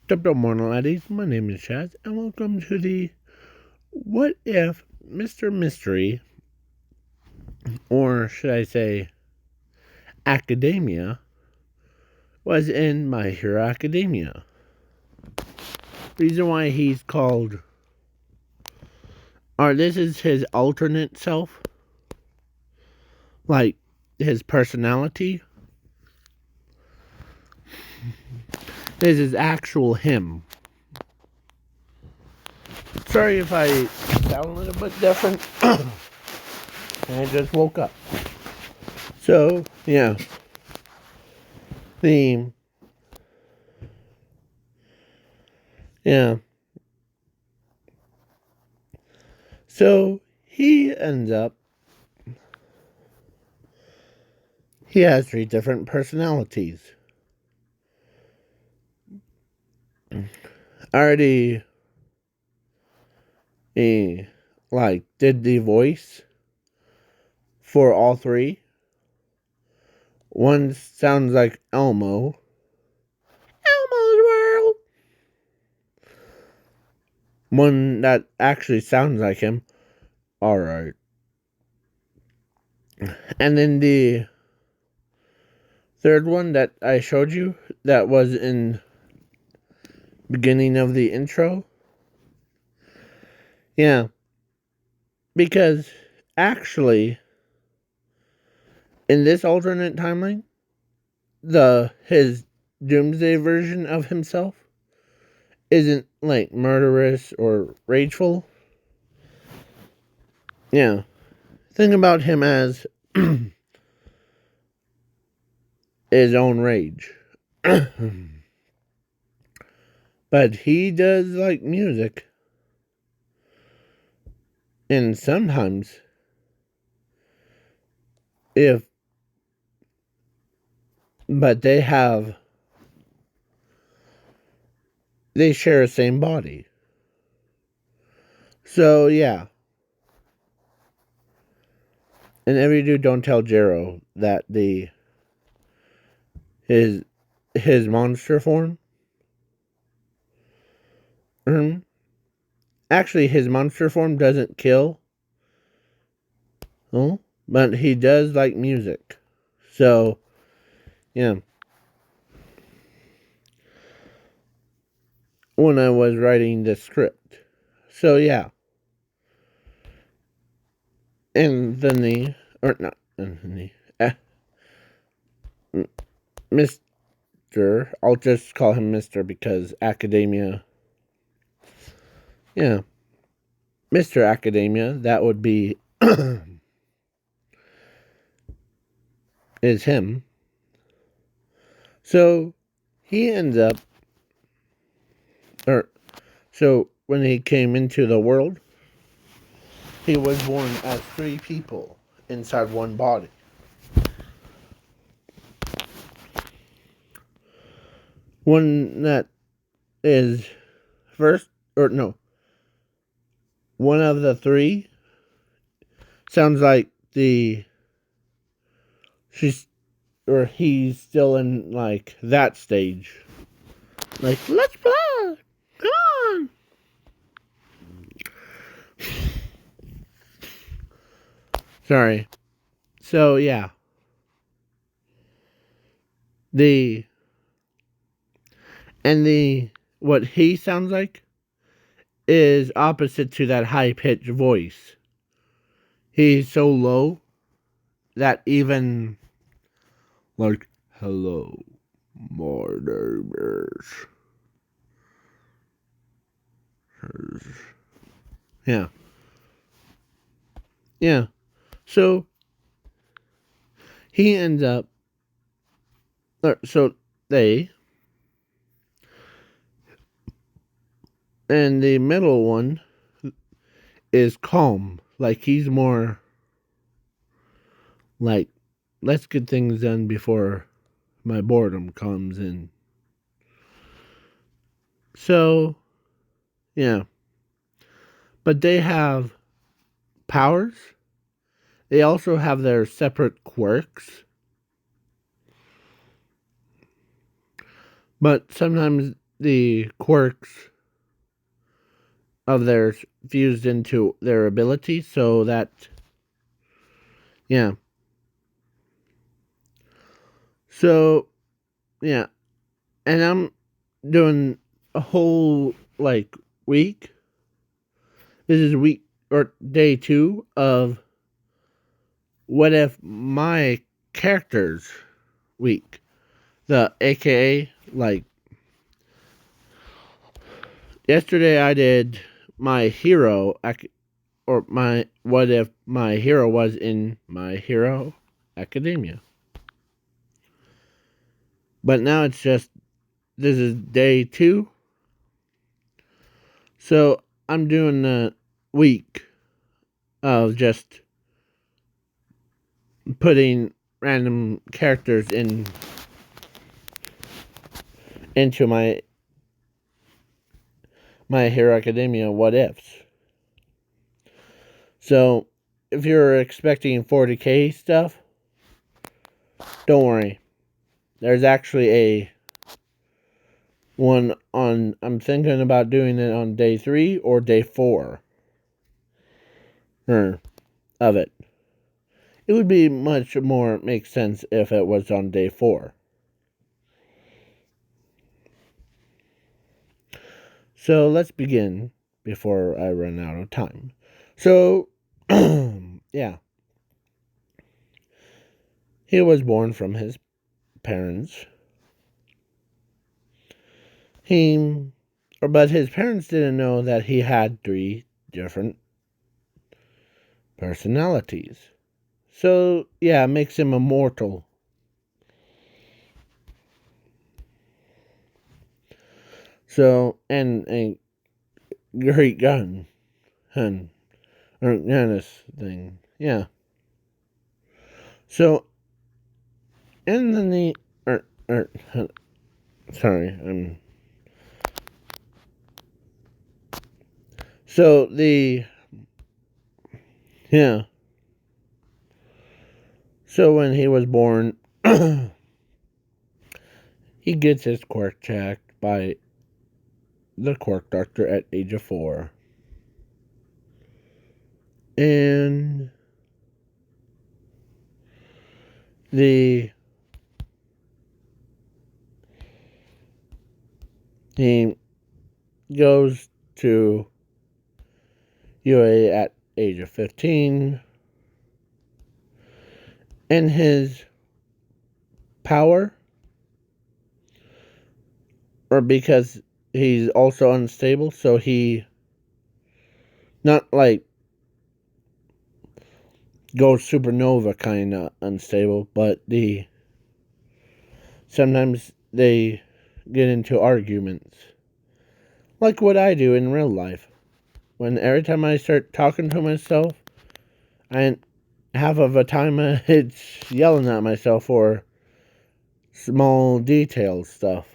Good morning, laddies. My name is Chaz, and welcome to the What If Mr. Mystery, or should I say, Academia, was in My Hero Academia. Reason why he's called, or this is his alternate self, like his personality. This is actual him. Sorry if I sound a little bit different. I just woke up. So, yeah. Yeah. So, he ends up, he has 3 different personalities. I already, did the voice for all 3. One sounds like Elmo's World. One that actually sounds like him. Alright. And then the third one that I showed you, that was in beginning of the intro. Yeah. Because, actually, in this alternate timeline, his Doomsday version of himself isn't, murderous or rageful. Yeah. Think about him as his own rage. But he does like music. And sometimes, but they share the same body. So, yeah. And every dude don't tell Jero that his monster form. Actually, his monster form doesn't kill. Oh, but he does like music. So, yeah. When I was writing the script. So, yeah. Anthony, or not Anthony, Mr. I'll just call him Mr. because Academia. Yeah. Mr. Academia, that would be is him. So he ends up, so when he came into the world, he was born as 3 people inside one body. One that is one of the 3 sounds like he's still in that stage. Let's play. Come on. Sorry. So, yeah. What he sounds like is opposite to that high-pitched voice. He's so low that even hello, my neighbors. Yeah. Yeah. So he ends up, and the middle one is calm. He's more let's get things done before my boredom comes in. So, yeah. But they have powers. They also have their separate quirks. But sometimes the quirks of theirs fused into their ability, so that, yeah. So, yeah. And I'm doing a whole, like, week. This is week, or day 2 of What If My Characters week. The AKA, like, yesterday I did my hero, or my what if my hero was in My Hero Academia. But now it's just, this is day 2. So I'm doing a week of just putting random characters into my Hero Academia what ifs. So if you're expecting 40k stuff, don't worry. There's actually a one on, I'm thinking about doing it on day 3 or day 4 of it. It would be much more make sense if it was on day 4. So let's begin before I run out of time. So, yeah. He was born from his parents. But his parents didn't know that he had 3 different personalities. So, yeah, it makes him immortal. So, and a great gun. Or this thing. Yeah. So, and then sorry, so yeah. So when he was born, he gets his quirk checked by the quirk doctor at age of 4. And he goes to UA at age of 15. And his power, or because he's also unstable, so he not like goes supernova kind of unstable, but sometimes they get into arguments, like what I do in real life. When every time I start talking to myself, and half of the time it's yelling at myself for small detail stuff.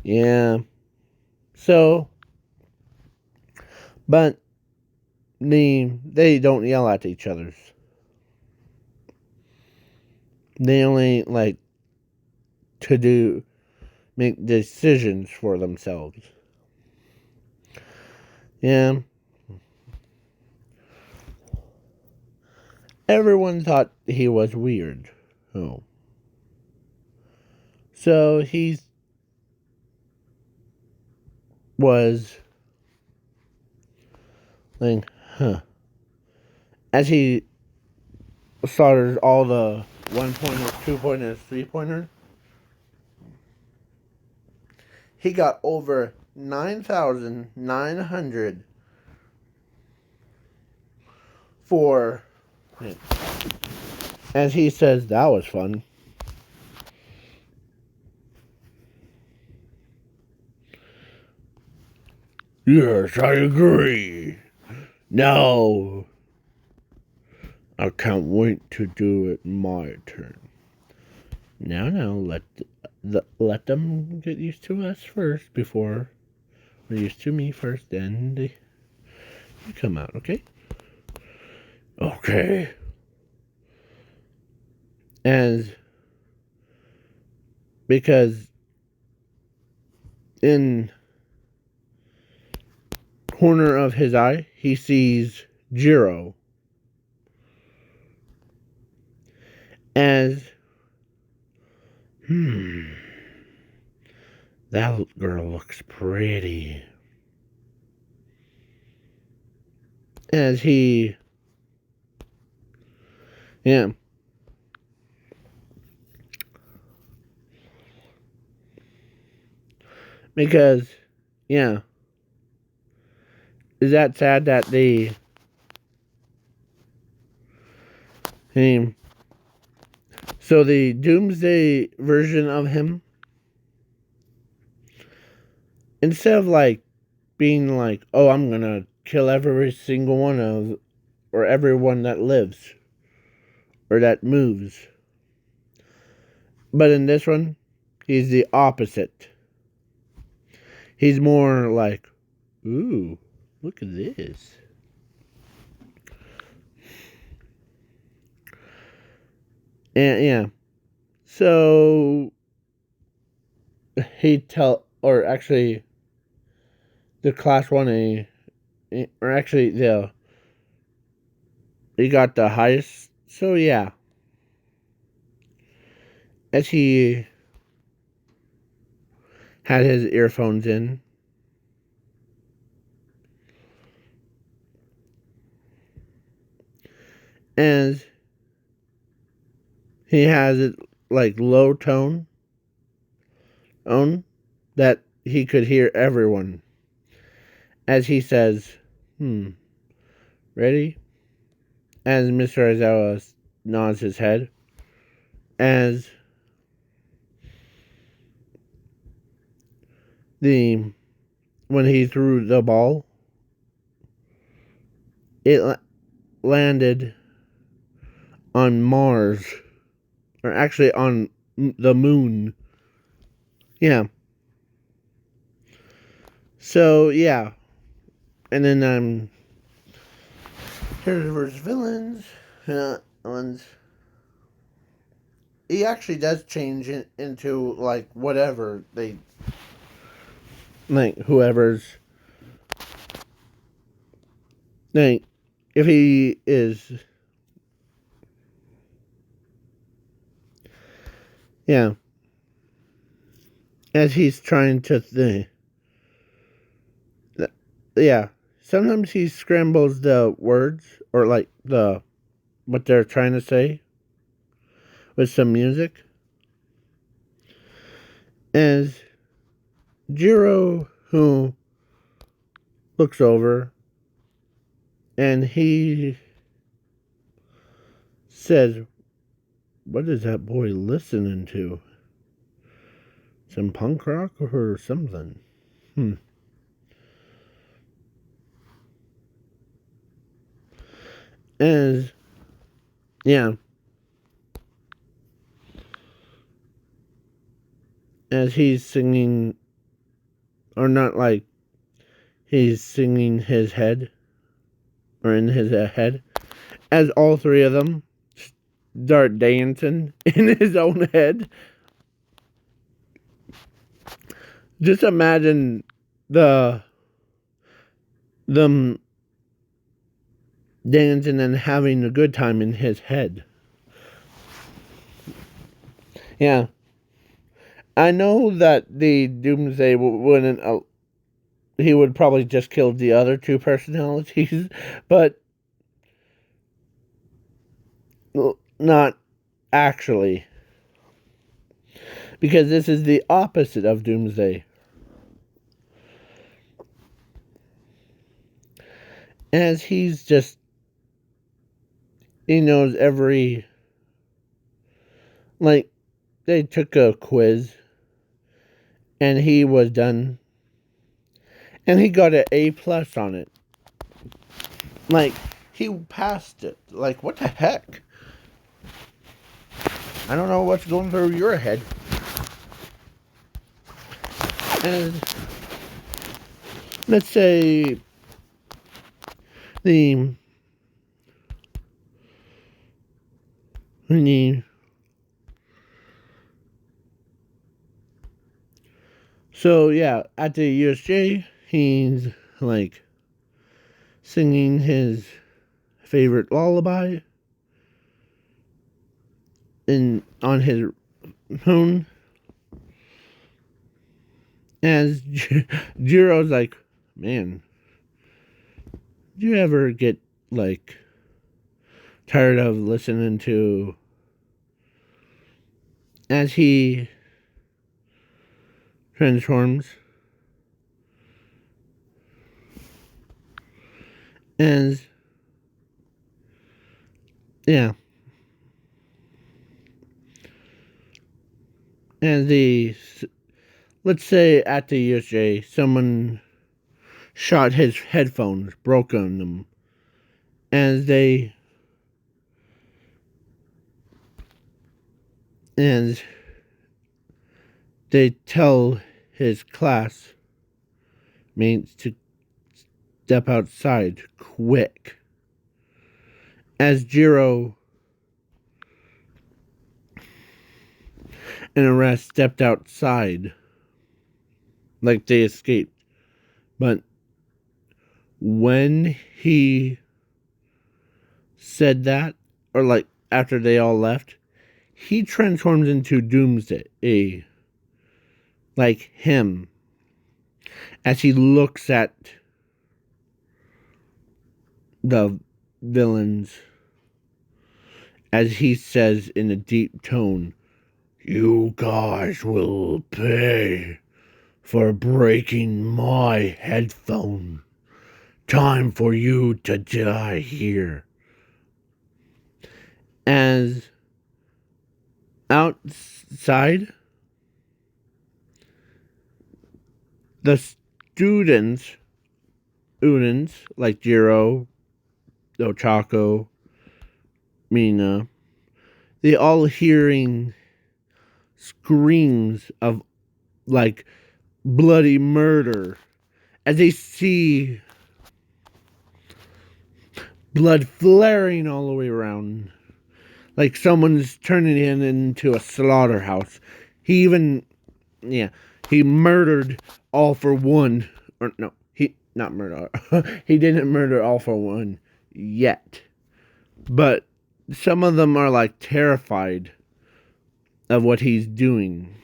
Yeah. So, but they don't yell at each other. They only like to make decisions for themselves. Yeah. Everyone thought he was weird. Oh. So he was like, huh. As he started all the 1-pointers, 2-pointers, 3-pointers, he got over 9,900 for it. And he says that was fun. Yes, I agree. Now, I can't wait to do it my turn. Now, let them get used to us first before they're used to me first. Then they come out, okay? Okay. As because in corner of his eye, he sees Jiro as, that girl looks pretty. As he, yeah. Because, yeah. Is that sad that the so the Doomsday version of him, instead of like being like, oh, I'm gonna kill every single one of, or everyone that lives or that moves, but in this one, he's the opposite. He's more like, ooh, look at this. And yeah, so or actually, the Class 1A, or actually, he got the highest. So yeah, as he had his earphones in, as he has it like low tone that he could hear everyone, as he says, ready? As Mr. Aizawa nods his head, as when he threw the ball, it landed on Mars, or actually on the moon. Yeah. So yeah, and then here's villains. Ones. He actually does change into like whatever they like, whoever's like, if he is, yeah, as he's trying to think, yeah, sometimes he scrambles the words, or like what they're trying to say with some music, as Jiro, who looks over, and he says, what is that boy listening to? Some punk rock or something? As, yeah, as he's singing, or not like, he's singing his head, or in his head, as all three of them start dancing in his own head. Just imagine them dancing and having a good time in his head. Yeah. I know that the Doomsday wouldn't. He would probably just kill the other two personalities, but not actually. Because this is the opposite of Doomsday. As he's just, he knows every, like, they took a quiz and he was done, and he got an A+ on it. Like, he passed it. Like, what the heck? I don't know what's going through your head. And let's say the So yeah, at the USJ, he's like singing his favorite lullaby on his phone. As Jiro's like, man, do you ever get like tired of listening to as he transforms? As yeah, as the let's say at the USJ, someone shot his headphones, broke on them, as and they tell his classmates to step outside quick. As Jiro and the rest stepped outside, like they escaped. But when he said that, or like after they all left, he transforms into Doomsday, like him, as he looks at the villains, as he says in a deep tone, "You guys will pay for breaking my headphone. Time for you to die here." As outside, the students like Jiro, Ochako, Mina, they all hearing screams of like bloody murder as they see blood flaring all the way around, like someone's turning it into a slaughterhouse. He even, yeah, he murdered All For One, or no, he not murder. He didn't murder All For One yet, but some of them are like terrified of what he's doing,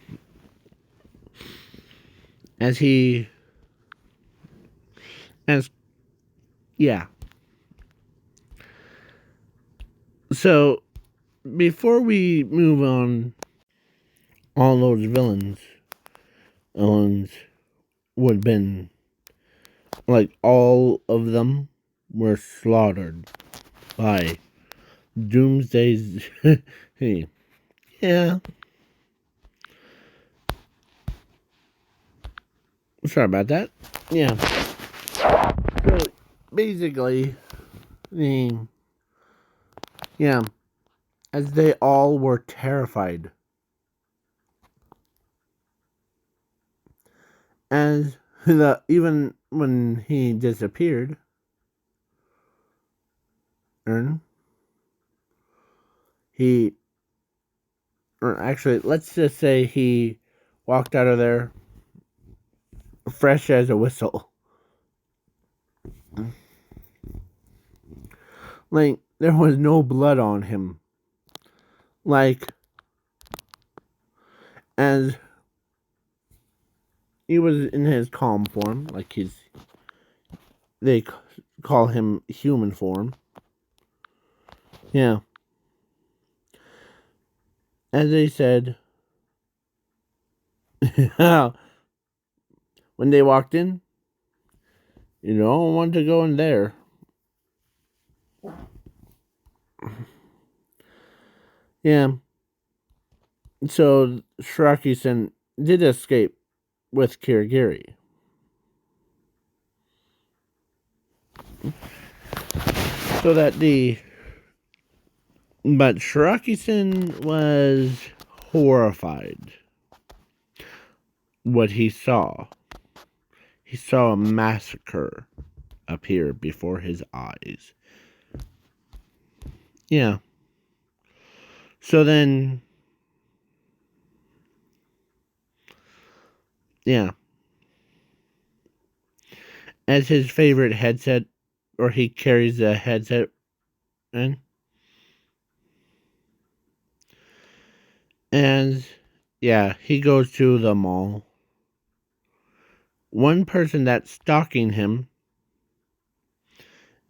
as he, as yeah. So before we move on, all those villains would have been, like, all of them were slaughtered by Doomsday's. Hey, yeah. Sorry about that. Yeah. So basically, yeah, as they all were terrified, as even when he disappeared, he, or actually, let's just say he walked out of there fresh as a whistle. Like, there was no blood on him. Like, as he was in his calm form, like they call him human form. Yeah. As they said, when they walked in, you don't want to go in there. Yeah. So Shiraki-sen did escape with Kirigiri. So that but Shiraki-sen was horrified what he saw. He saw a massacre appear before his eyes. Yeah. So then, yeah. as his favorite headset, or he carries a headset in. And yeah, he goes to the mall. One person that's stalking him,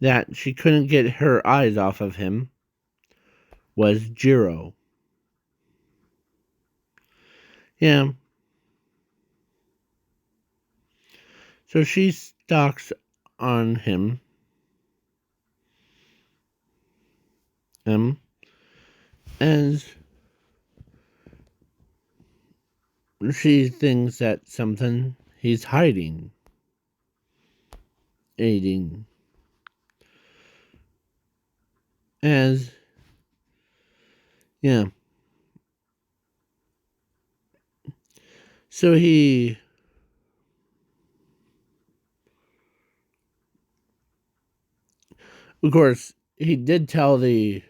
that she couldn't get her eyes off of him, was Jiro. Yeah. So she stalks on him. And she thinks that something he's hiding, eating. As, yeah. So he, of course, he did tell the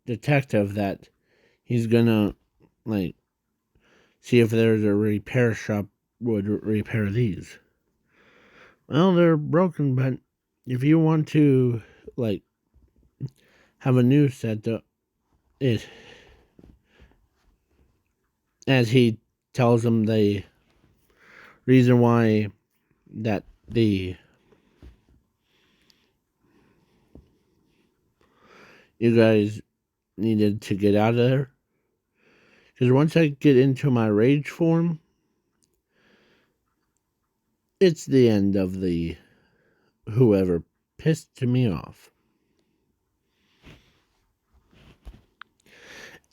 detective that he's gonna, like, see if there's a repair shop would repair these. Well, they're broken, but if you want to, like, have a new set, it, as he tells him the reason why that the you guys needed to get out of there. Because once I get into my rage form, it's the end of the whoever pissed me off.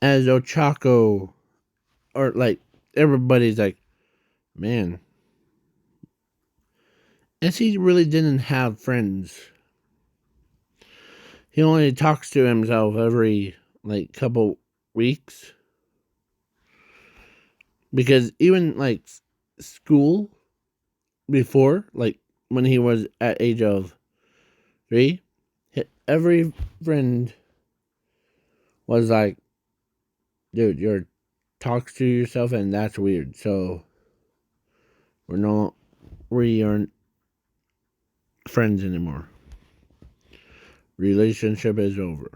As Ochako, or like, everybody's like, man, as he really didn't have friends. He only talks to himself every, like, couple weeks. Because even, like, school before, like, when he was at age of 3, every friend was like, dude, you're talks to yourself and that's weird. So we aren't friends anymore. Relationship is over.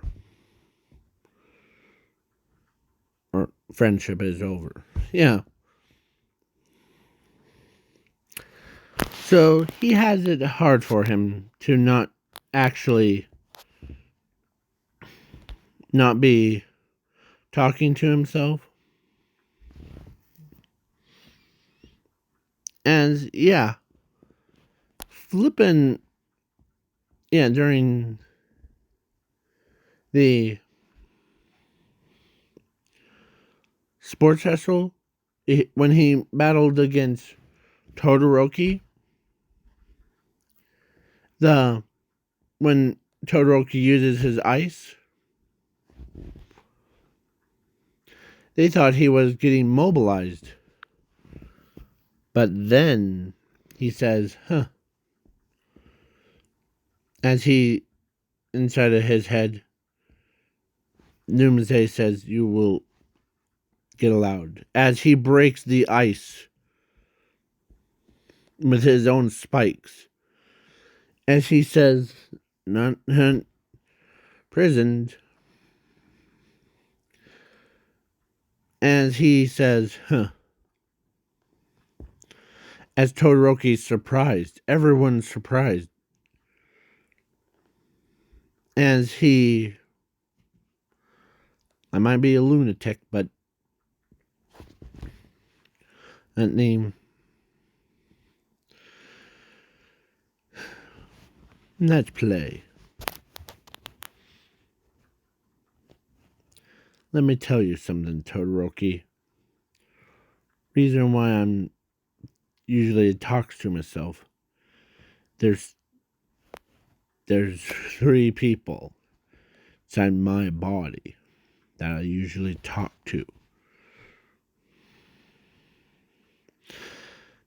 Or friendship is over. Yeah. So he has it hard for him to not actually not be talking to himself. And yeah, flipping, yeah, during the sports festival, when he battled against Todoroki, when Todoroki uses his ice, they thought he was getting mobilized. But then he says, huh, as he, inside of his head, Doomsday says, you will get allowed. As he breaks the ice with his own spikes. As he says, not prisoned. As he says, huh. As Todoroki's surprised. Everyone's surprised. As he, I might be a lunatic, but that name, let's play. Let me tell you something, Todoroki. Reason why I'm usually talks to myself. There's 3 people inside my body that I usually talk to.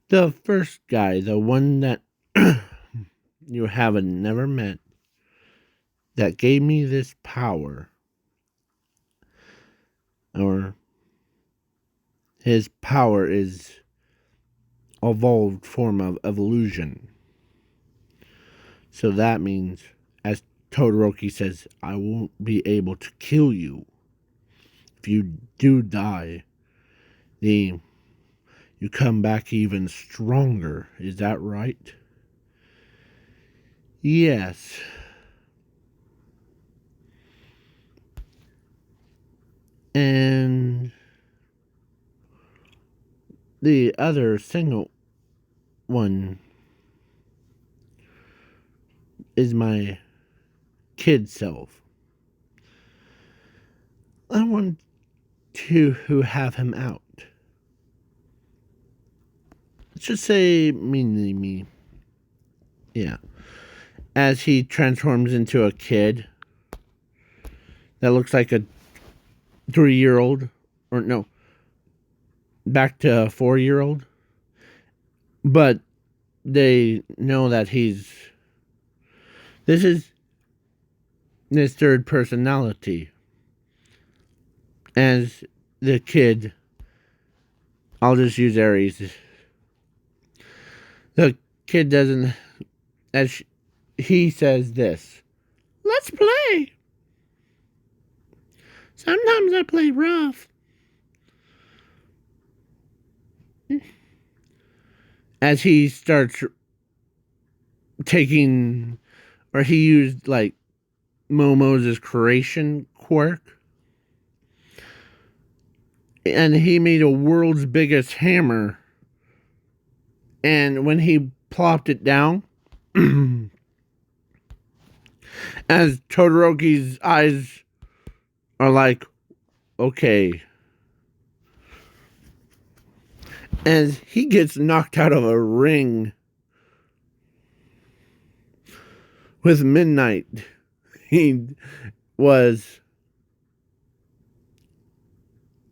The first guy, the one that you haven't never met, that gave me this power, or his power is evolved form of evolution. So that means, as Todoroki says, I won't be able to kill you. If you do die, you come back even stronger. Is that right? Yes. And the other single one is my kid self. I want to have him out. Let's just say me. Yeah. As he transforms into a kid that looks like a 3-year-old. Or no. Back to a 4-year-old. But they know that this is his third personality. As the kid, I'll just use Aries. The kid doesn't, he says this, let's play. Sometimes I play rough. As he starts taking, or he used like Momo's creation quirk. And he made a world's biggest hammer. And when he plopped it down, as Todoroki's eyes are like, okay. As he gets knocked out of a ring with Midnight. He was,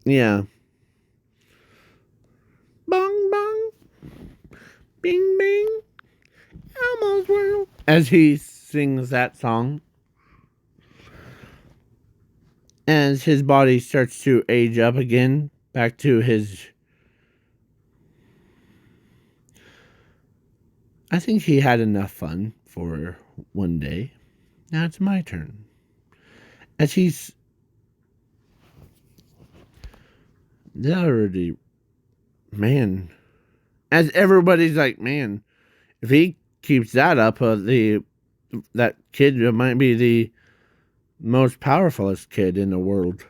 yeah. Bong bong, bing bing, Elmo's world. As he sings that song. As his body starts to age up again, back to his... I think he had enough fun for one day. Now it's my turn. As he's... already... Man. As everybody's like, man, if he keeps that up, that kid might be the most powerfulest kid in the world.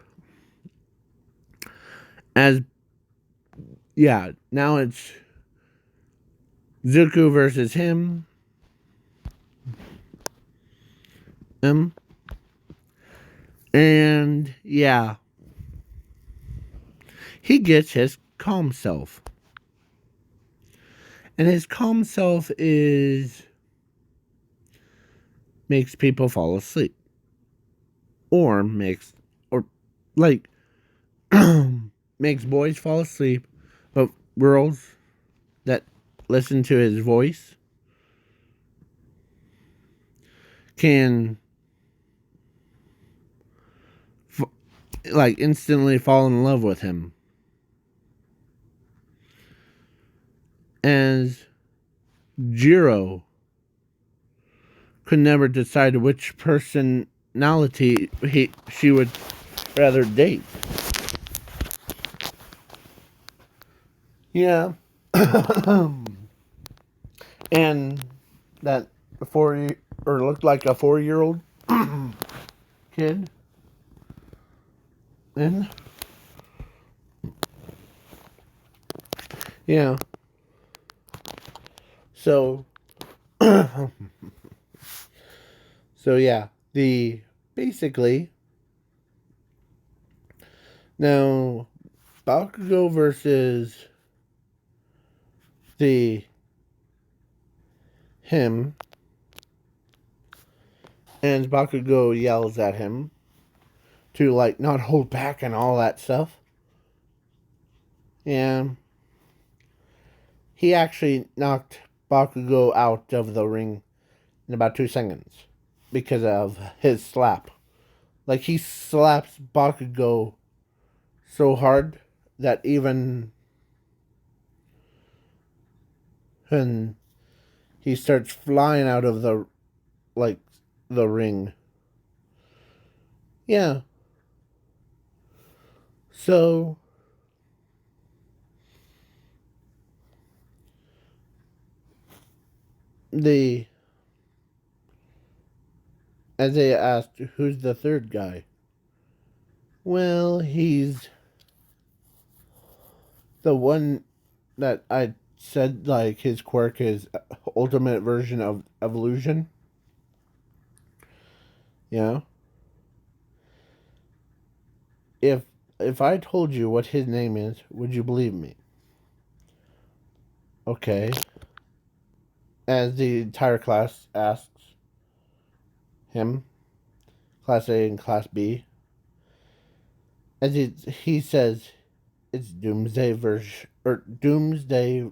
As... yeah, now it's Zuko versus him. And yeah, he gets his calm self. And his calm self makes people fall asleep. Or makes boys fall asleep, but girls that listen to his voice can instantly fall in love with him. As Jiro could never decide which personality she would rather date. Yeah. And that looked like a 4-year-old kid. And yeah. So yeah, basically now Bakugo versus him, and Bakugo yells at him to not hold back and all that stuff. And he actually knocked Bakugo out of the ring in about 2 seconds because of his slap. He slaps Bakugo so hard that even when he starts flying out of the like the ring. Yeah. So they as they asked, who's the third guy? Well, he's the one that I said, like, his quirk is ultimate version of evolution. You know? If if I told you what his name is, would you believe me? Okay. As the entire class asks him, Class A and Class B, as he says it's Doomsday version or Doomsday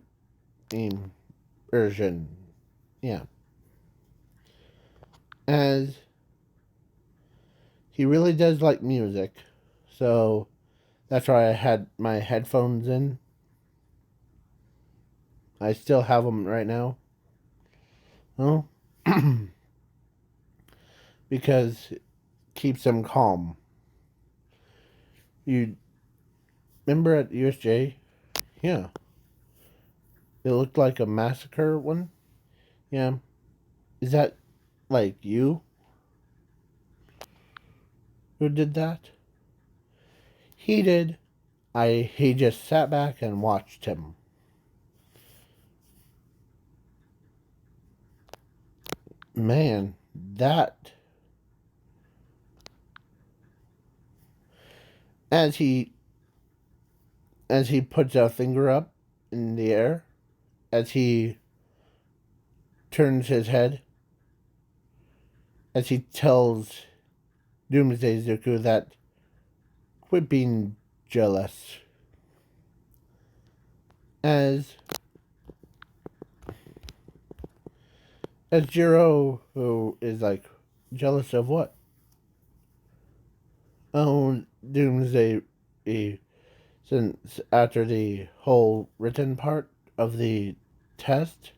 version. Yeah. As he really does like music, so that's why I had my headphones in. I still have them right now. Oh, because it keeps them calm. You remember at USJ? Yeah. It looked like a massacre one. Yeah. Is that like you who did that? He did. He just sat back and watched him. Man, that as he puts a finger up in the air, as he turns his head, as he tells Doomsday Zuko that quit being jealous. As Jiro, who is like, jealous of what? Oh, Doomsday, since after the whole written part of the test,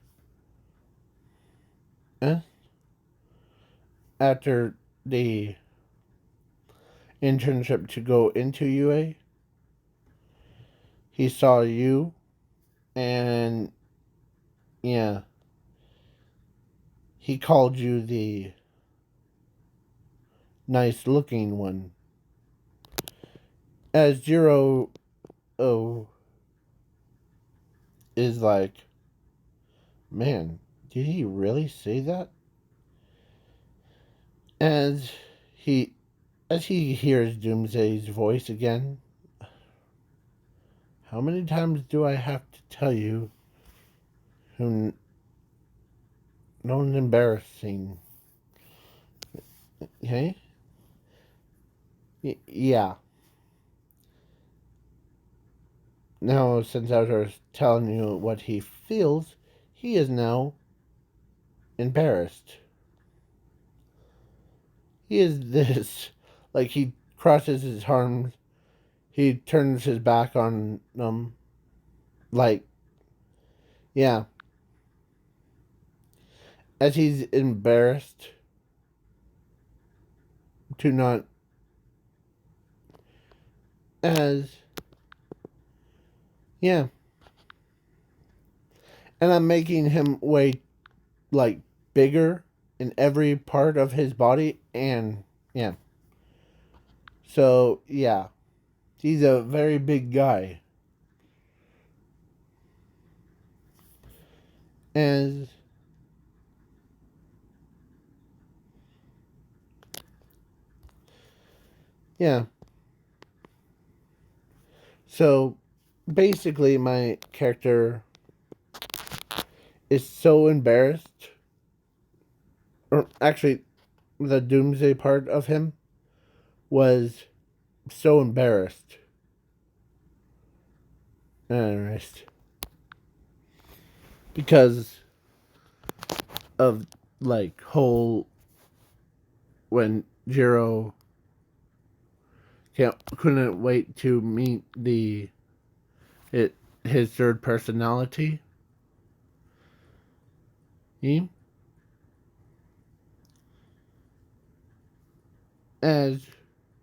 eh? After the internship to go into UA, he saw you, and yeah, he called you the nice looking one. As Jiro is like, man, did he really say that? As he hears Doomsday's voice again, how many times do I have to tell you who no one's embarrassing? Okay? Yeah. Now, since I was telling you what he feels, he is now embarrassed. He is this. Like, he crosses his arms, he turns his back on them. Like, yeah. As he's embarrassed to not. As. Yeah. And I'm making him way, like, bigger in every part of his body, and yeah. So, yeah. He's a very big guy. As yeah. So basically my character is so embarrassed, or actually the Doomsday part of him was so embarrassed. Because of, like, whole when Jiro couldn't wait to meet his third personality. He as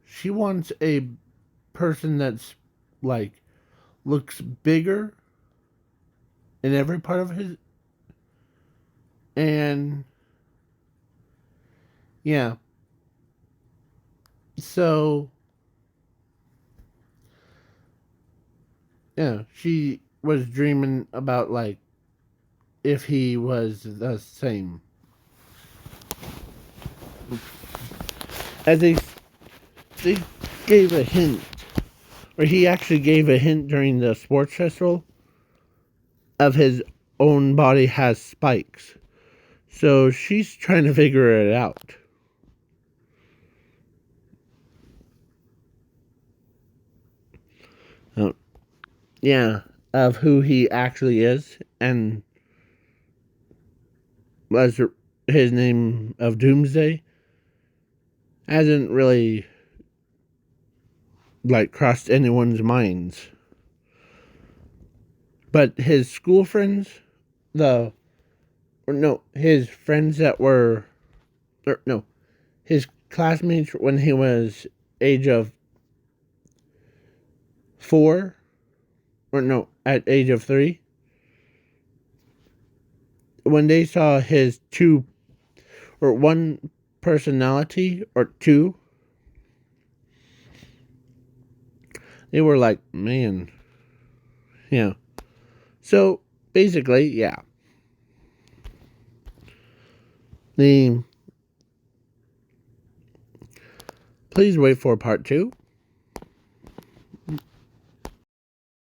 she wants a person that's like looks bigger in every part of his, and yeah. So yeah, she was dreaming about like if he was the same. As they gave a hint, or he actually gave a hint during the sports festival of his own body has spikes. So she's trying to figure it out. Oh, yeah, of who he actually is, and was his name of Doomsday hasn't really like crossed anyone's minds. But his school friends, his friends that were, his classmates when he was age of 4, at age of 3, when they saw his one personality or two, they were like, man, yeah. So basically, yeah. Please wait for part 2.